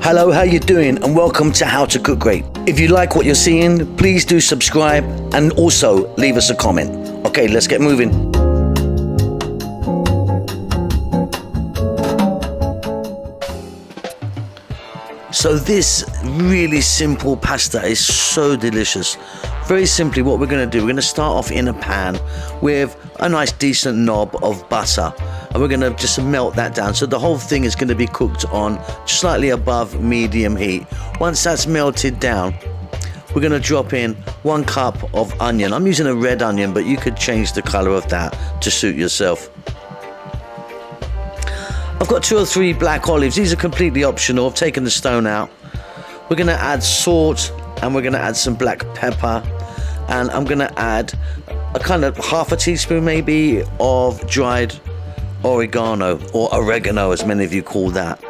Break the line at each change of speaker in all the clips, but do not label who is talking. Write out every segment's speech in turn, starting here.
Hello, how you doing? And welcome to How to Cook Great. If you like what you're seeing, please do subscribe and also leave us a comment. Okay, let's get moving. So this really simple pasta is so delicious. Very simply, what we're going to do, we're going to start off in a pan with a nice decent knob of butter, and we're going to just melt that down. So the whole thing is going to be cooked on slightly above medium heat. Once that's melted down, we're going to drop in 1 cup of onion. I'm using a red onion, but you could change the color of that to suit yourself. I've got 2 or 3 black olives. These are completely optional. I've taken the stone out. We're going to add salt, and we're going to add some black pepper, and I'm going to add a kind of half a teaspoon maybe of dried oregano, or oregano as many of you call that.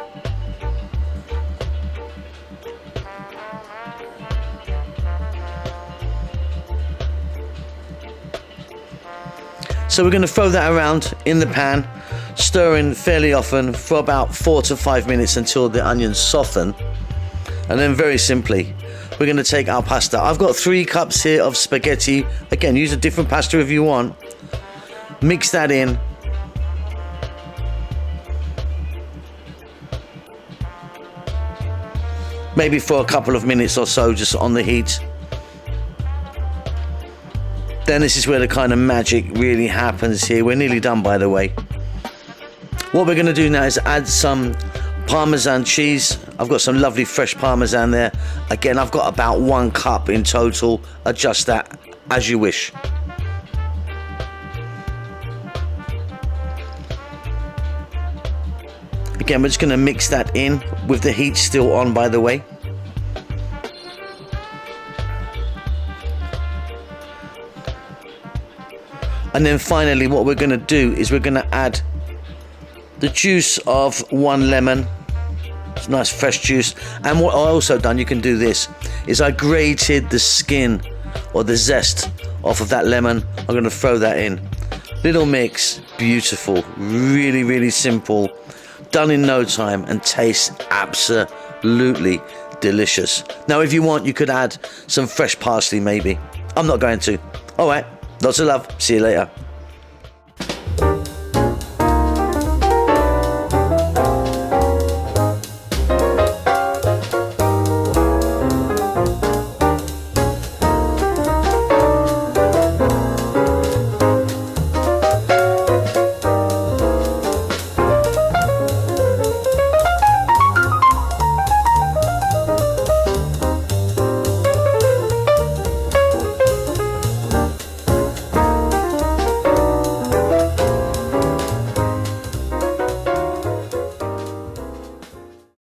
So we're going to throw that around in the pan, stirring fairly often for about 4 to 5 minutes until the onions soften. And then very simply, we're going to take our pasta. I've got 3 cups here of spaghetti. Again, use a different pasta if you want. Mix that in. Maybe for a couple of minutes or so, just on the heat. Then this is where the kind of magic really happens here. We're nearly done, by the way. What we're going to do now is add some Parmesan cheese. I've got some lovely fresh Parmesan there. Again, I've got about 1 cup in total. Adjust that as you wish. Again, we're just going to mix that in with the heat still on, by the way. And then finally, what we're going to do is we're going to add the juice of 1 lemon. It's nice fresh juice. And what I also done, you can do this, is I grated the skin or the zest off of that lemon. I'm going to throw that in. Little mix, beautiful, really, really simple, done in no time, and tastes absolutely delicious. Now, if you want, you could add some fresh parsley maybe. I'm not going to. All right, lots of love. See you later.